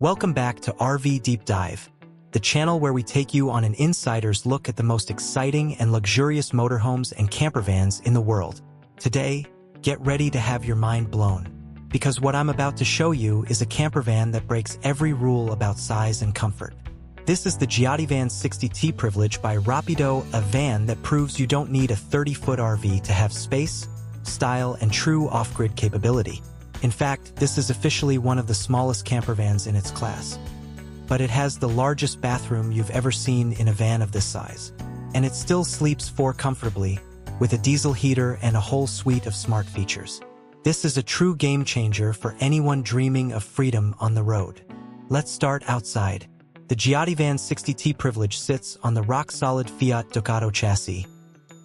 Welcome back to RV Deep Dive, the channel where we take you on an insider's look at the most exciting and luxurious motorhomes and campervans in the world. Today, get ready to have your mind blown, because what I'm about to show you is a campervan that breaks every rule about size and comfort. This is the GiottiVan 60T Privilege by Rapido, a van that proves you don't need a 30-foot RV to have space, style, and true off-grid capability. In fact, this is officially one of the smallest campervans in its class. But it has the largest bathroom you've ever seen in a van of this size. And it still sleeps four comfortably, with a diesel heater and a whole suite of smart features. This is a true game changer for anyone dreaming of freedom on the road. Let's start outside. The GiottiVan 60T Privilege sits on the rock-solid Fiat Ducato chassis,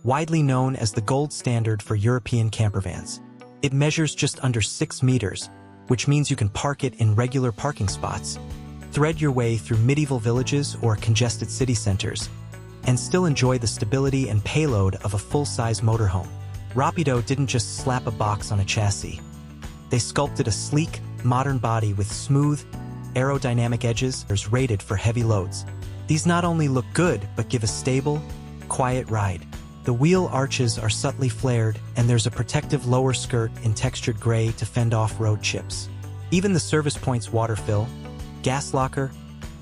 widely known as the gold standard for European campervans. It measures just under 6 meters, which means you can park it in regular parking spots, thread your way through medieval villages or congested city centers, and still enjoy the stability and payload of a full-size motorhome. Rapido didn't just slap a box on a chassis. They sculpted a sleek, modern body with smooth, aerodynamic edges rated for heavy loads. These not only look good, but give a stable, quiet ride. The wheel arches are subtly flared, and there's a protective lower skirt in textured gray to fend off road chips. Even the service point's water fill, gas locker,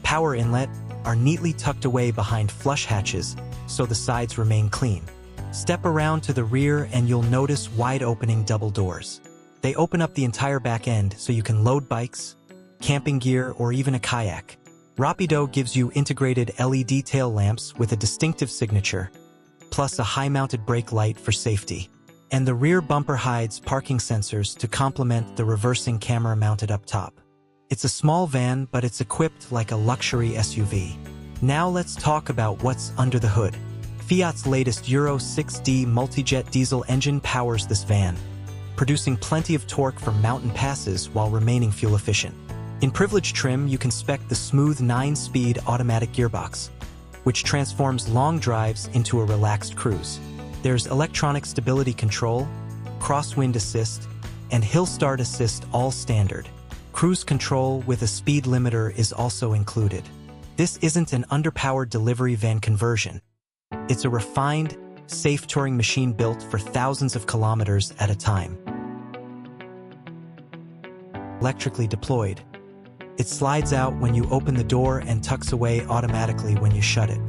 power inlet are neatly tucked away behind flush hatches, so the sides remain clean. Step around to the rear and you'll notice wide-opening double doors. They open up the entire back end so you can load bikes, camping gear, or even a kayak. Rapido gives you integrated LED tail lamps with a distinctive signature, plus a high-mounted brake light for safety. And the rear bumper hides parking sensors to complement the reversing camera mounted up top. It's a small van, but it's equipped like a luxury SUV. Now let's talk about what's under the hood. Fiat's latest Euro 6D multi-jet diesel engine powers this van, producing plenty of torque for mountain passes while remaining fuel efficient. In Privilege trim, you can spec the smooth 9-speed automatic gearbox, which transforms long drives into a relaxed cruise. There's electronic stability control, crosswind assist, and hill start assist all standard. Cruise control with a speed limiter is also included. This isn't an underpowered delivery van conversion. It's a refined, safe touring machine built for thousands of kilometers at a time. Electrically deployed, it slides out when you open the door and tucks away automatically when you shut it.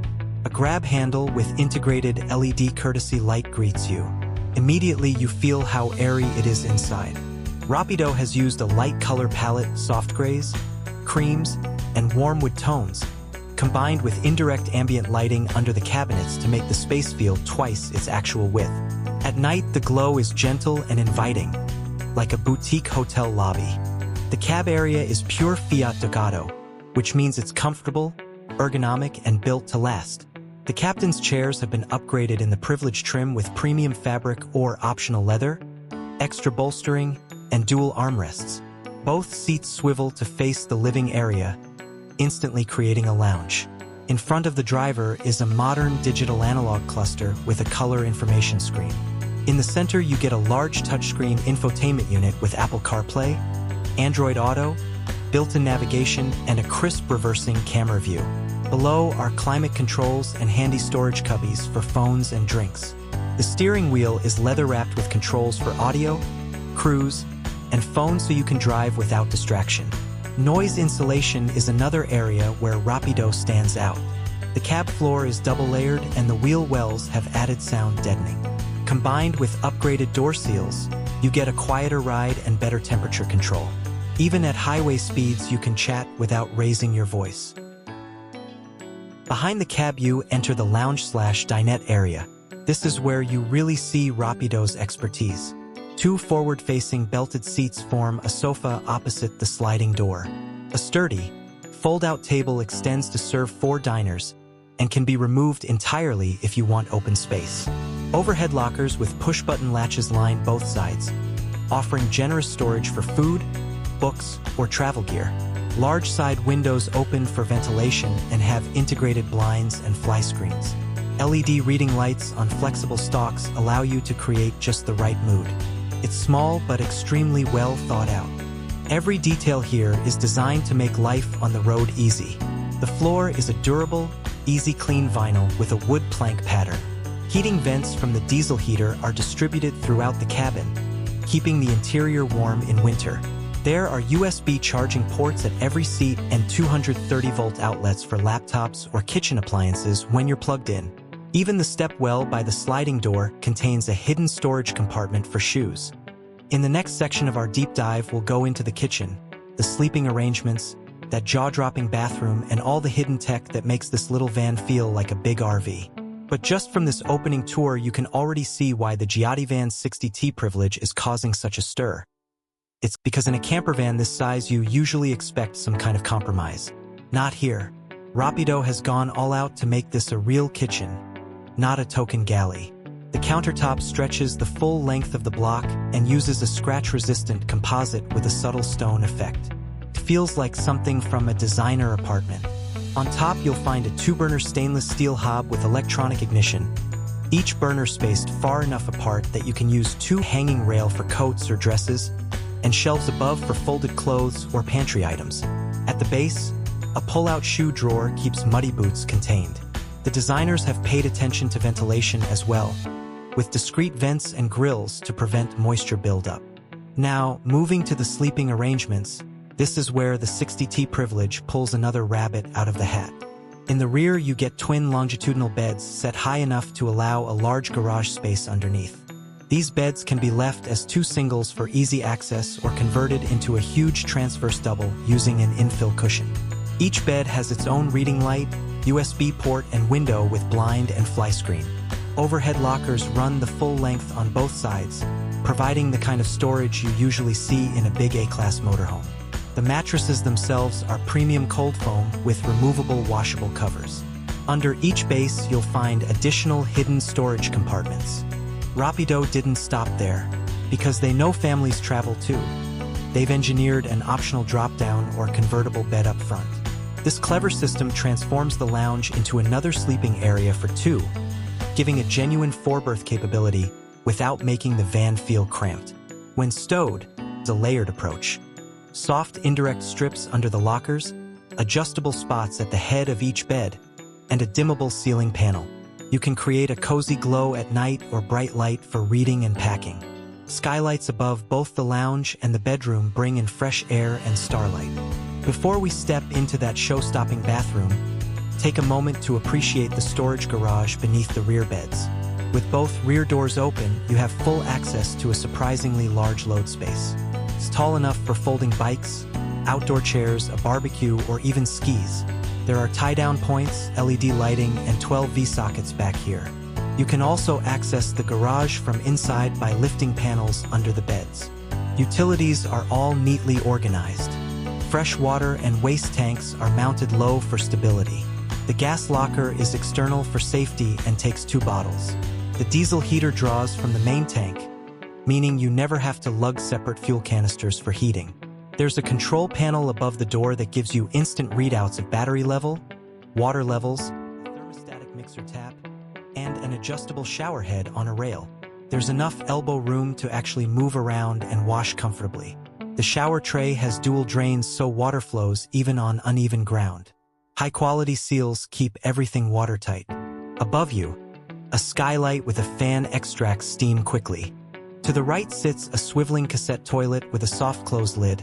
A grab handle with integrated LED courtesy light greets you. Immediately you feel how airy it is inside. Rapido has used a light color palette, soft grays, creams, and warm wood tones, combined with indirect ambient lighting under the cabinets to make the space feel twice its actual width. At night, the glow is gentle and inviting, like a boutique hotel lobby. The cab area is pure Fiat Ducato, which means it's comfortable, ergonomic, and built to last. The captain's chairs have been upgraded in the Privilege trim with premium fabric or optional leather, extra bolstering, and dual armrests. Both seats swivel to face the living area, instantly creating a lounge. In front of the driver is a modern digital analog cluster with a color information screen. In the center, you get a large touchscreen infotainment unit with Apple CarPlay, Android Auto, built-in navigation, and a crisp reversing camera view. Below are climate controls and handy storage cubbies for phones and drinks. The steering wheel is leather-wrapped with controls for audio, cruise, and phone so you can drive without distraction. Noise insulation is another area where Rapido stands out. The cab floor is double-layered and the wheel wells have added sound deadening. Combined with upgraded door seals, you get a quieter ride and better temperature control. Even at highway speeds, you can chat without raising your voice. Behind the cab, you enter the lounge/dinette area. This is where you really see Rapido's expertise. 2 forward-facing belted seats form a sofa opposite the sliding door. A sturdy, fold-out table extends to serve 4 diners and can be removed entirely if you want open space. Overhead lockers with push-button latches line both sides, offering generous storage for food, books, or travel gear. Large side windows open for ventilation and have integrated blinds and fly screens. LED reading lights on flexible stalks allow you to create just the right mood. It's small but extremely well thought out. Every detail here is designed to make life on the road easy. The floor is a durable, easy clean vinyl with a wood plank pattern. Heating vents from the diesel heater are distributed throughout the cabin, keeping the interior warm in winter. There are USB charging ports at every seat and 230-volt outlets for laptops or kitchen appliances when you're plugged in. Even the stepwell by the sliding door contains a hidden storage compartment for shoes. In the next section of our deep dive, we'll go into the kitchen, the sleeping arrangements, that jaw-dropping bathroom, and all the hidden tech that makes this little van feel like a big RV. But just from this opening tour, you can already see why the GiottiVan 60T privilege is causing such a stir. It's because in a camper van this size you usually expect some kind of compromise. Not here. Rapido has gone all out to make this a real kitchen, not a token galley. The countertop stretches the full length of the block and uses a scratch-resistant composite with a subtle stone effect. It feels like something from a designer apartment. On top you'll find a 2-burner stainless steel hob with electronic ignition, each burner spaced far enough apart that you can use 2 hanging rail for coats or dresses, and shelves above for folded clothes or pantry items. At the base, a pull-out shoe drawer keeps muddy boots contained. The designers have paid attention to ventilation as well, with discrete vents and grills to prevent moisture buildup. Now, moving to the sleeping arrangements, this is where the 60T privilege pulls another rabbit out of the hat. In the rear, you get twin longitudinal beds set high enough to allow a large garage space underneath. These beds can be left as 2 singles for easy access or converted into a huge transverse double using an infill cushion. Each bed has its own reading light, USB port, and window with blind and fly screen. Overhead lockers run the full length on both sides, providing the kind of storage you usually see in a big A-class motorhome. The mattresses themselves are premium cold foam with removable washable covers. Under each base, you'll find additional hidden storage compartments. Rapido didn't stop there, because they know families travel too. They've engineered an optional drop-down or convertible bed up front. This clever system transforms the lounge into another sleeping area for 2, giving a genuine 4-berth capability without making the van feel cramped. When stowed, it's a layered approach. Soft indirect strips under the lockers, adjustable spots at the head of each bed, and a dimmable ceiling panel. You can create a cozy glow at night or bright light for reading and packing. Skylights above both the lounge and the bedroom bring in fresh air and starlight. Before we step into that show-stopping bathroom, take a moment to appreciate the storage garage beneath the rear beds. With both rear doors open, you have full access to a surprisingly large load space. It's tall enough for folding bikes, outdoor chairs, a barbecue, or even skis. There are tie-down points, LED lighting, and 12 V-sockets back here. You can also access the garage from inside by lifting panels under the beds. Utilities are all neatly organized. Fresh water and waste tanks are mounted low for stability. The gas locker is external for safety and takes 2 bottles. The diesel heater draws from the main tank, meaning you never have to lug separate fuel canisters for heating. There's a control panel above the door that gives you instant readouts of battery level, water levels, a thermostatic mixer tap, and an adjustable shower head on a rail. There's enough elbow room to actually move around and wash comfortably. The shower tray has dual drains so water flows even on uneven ground. High-quality seals keep everything watertight. Above you, a skylight with a fan extracts steam quickly. To the right sits a swiveling cassette toilet with a soft-close lid,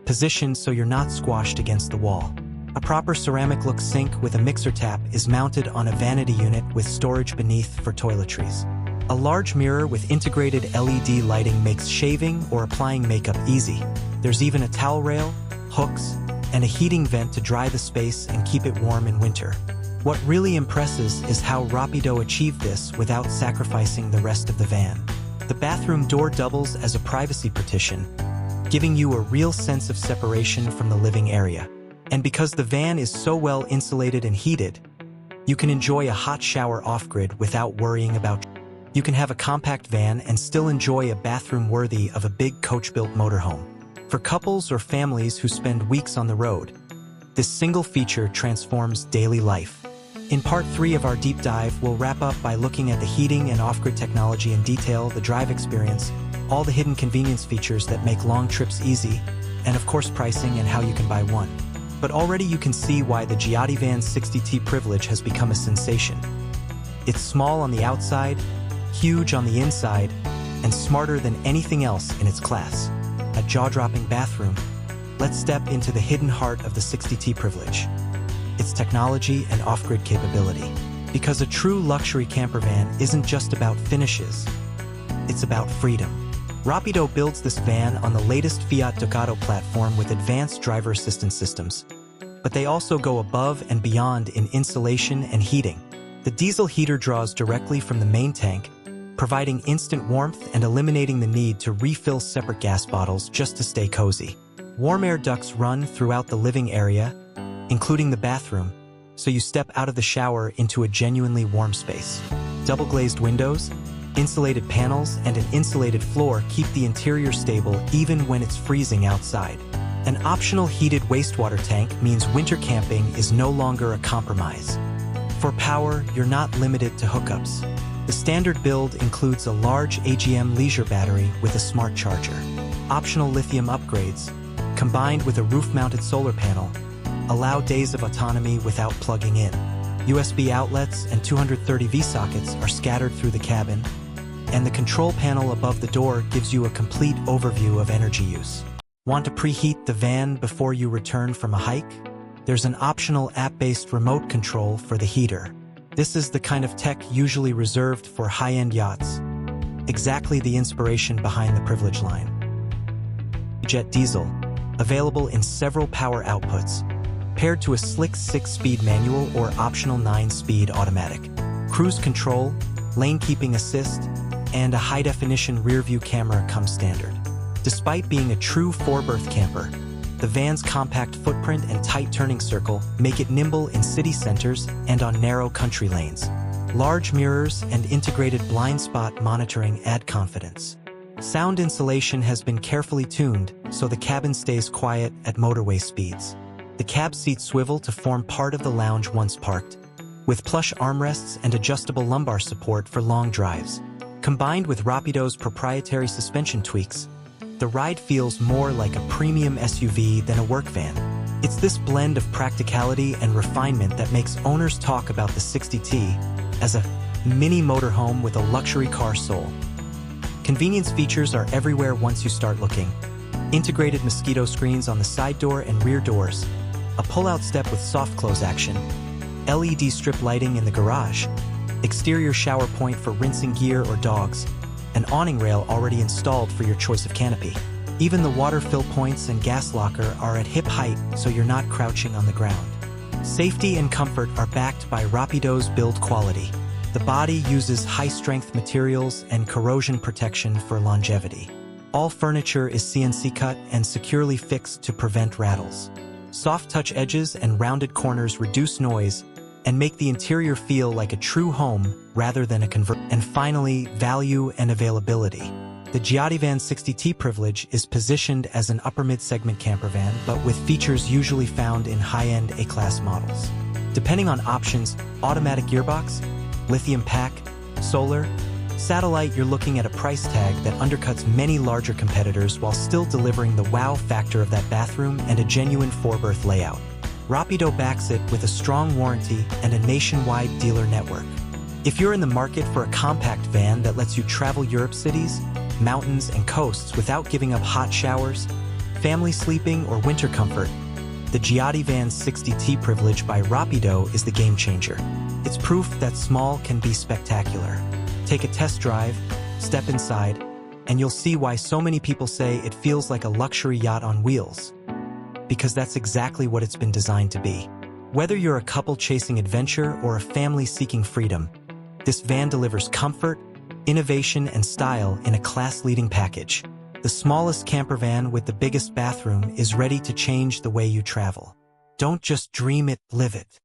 positioned so you're not squashed against the wall. A proper ceramic-look sink with a mixer tap is mounted on a vanity unit with storage beneath for toiletries. A large mirror with integrated LED lighting makes shaving or applying makeup easy. There's even a towel rail, hooks, and a heating vent to dry the space and keep it warm in winter. What really impresses is how Rapido achieved this without sacrificing the rest of the van. The bathroom door doubles as a privacy partition, giving you a real sense of separation from the living area. And because the van is so well insulated and heated, you can enjoy a hot shower off-grid without worrying about. You can have a compact van and still enjoy a bathroom worthy of a big coach-built motorhome. For couples or families who spend weeks on the road, this single feature transforms daily life. In part 3 of our deep dive, we'll wrap up by looking at the heating and off-grid technology in detail, the drive experience, all the hidden convenience features that make long trips easy, and of course pricing and how you can buy one. But already you can see why the GiottiVan 60T privilege has become a sensation. It's small on the outside, huge on the inside, and smarter than anything else in its class. A jaw-dropping bathroom. Let's step into the hidden heart of the 60T privilege. Its technology and off-grid capability. Because a true luxury campervan isn't just about finishes, it's about freedom. Rapido builds this van on the latest Fiat Ducato platform with advanced driver assistance systems. But they also go above and beyond in insulation and heating. The diesel heater draws directly from the main tank, providing instant warmth and eliminating the need to refill separate gas bottles just to stay cozy. Warm air ducts run throughout the living area, including the bathroom, so you step out of the shower into a genuinely warm space. Double-glazed windows, insulated panels, and an insulated floor keep the interior stable even when it's freezing outside. An optional heated wastewater tank means winter camping is no longer a compromise. For power, you're not limited to hookups. The standard build includes a large AGM leisure battery with a smart charger. Optional lithium upgrades, combined with a roof-mounted solar panel, allow days of autonomy without plugging in. USB outlets and 230V sockets are scattered through the cabin, and the control panel above the door gives you a complete overview of energy use. Want to preheat the van before you return from a hike? There's an optional app-based remote control for the heater. This is the kind of tech usually reserved for high-end yachts. Exactly the inspiration behind the privilege line. Jet diesel, available in several power outputs, paired to a slick 6-speed manual or optional 9-speed automatic. Cruise control, lane keeping assist, and a high-definition rear-view camera come standard. Despite being a true 4-berth camper, the van's compact footprint and tight turning circle make it nimble in city centers and on narrow country lanes. Large mirrors and integrated blind spot monitoring add confidence. Sound insulation has been carefully tuned so the cabin stays quiet at motorway speeds. The cab seats swivel to form part of the lounge once parked, with plush armrests and adjustable lumbar support for long drives. Combined with Rapido's proprietary suspension tweaks, the ride feels more like a premium SUV than a work van. It's this blend of practicality and refinement that makes owners talk about the 60T as a mini motorhome with a luxury car soul. Convenience features are everywhere once you start looking. Integrated mosquito screens on the side door and rear doors, a pull-out step with soft close action, LED strip lighting in the garage, exterior shower point for rinsing gear or dogs, an awning rail already installed for your choice of canopy. Even the water fill points and gas locker are at hip height so you're not crouching on the ground. Safety and comfort are backed by Rapido's build quality. The body uses high-strength materials and corrosion protection for longevity. All furniture is CNC cut and securely fixed to prevent rattles. Soft touch edges and rounded corners reduce noise and make the interior feel like a true home rather than a convert. And finally, value and availability. The GiottiVan 60T privilege is positioned as an upper mid-segment campervan, but with features usually found in high-end A-class models. Depending on options, automatic gearbox, lithium pack, solar, satellite, you're looking at a price tag that undercuts many larger competitors while still delivering the wow factor of that bathroom and a genuine 4-berth layout. Rapido backs it with a strong warranty and a nationwide dealer network. If you're in the market for a compact van that lets you travel Europe cities, mountains, and coasts without giving up hot showers, family sleeping, or winter comfort, the GiottiVan 60T privilege by Rapido is the game changer. It's proof that small can be spectacular. Take a test drive, step inside, and you'll see why so many people say it feels like a luxury yacht on wheels. Because that's exactly what it's been designed to be. Whether you're a couple chasing adventure or a family seeking freedom, this van delivers comfort, innovation, and style in a class-leading package. The smallest camper van with the biggest bathroom is ready to change the way you travel. Don't just dream it, live it.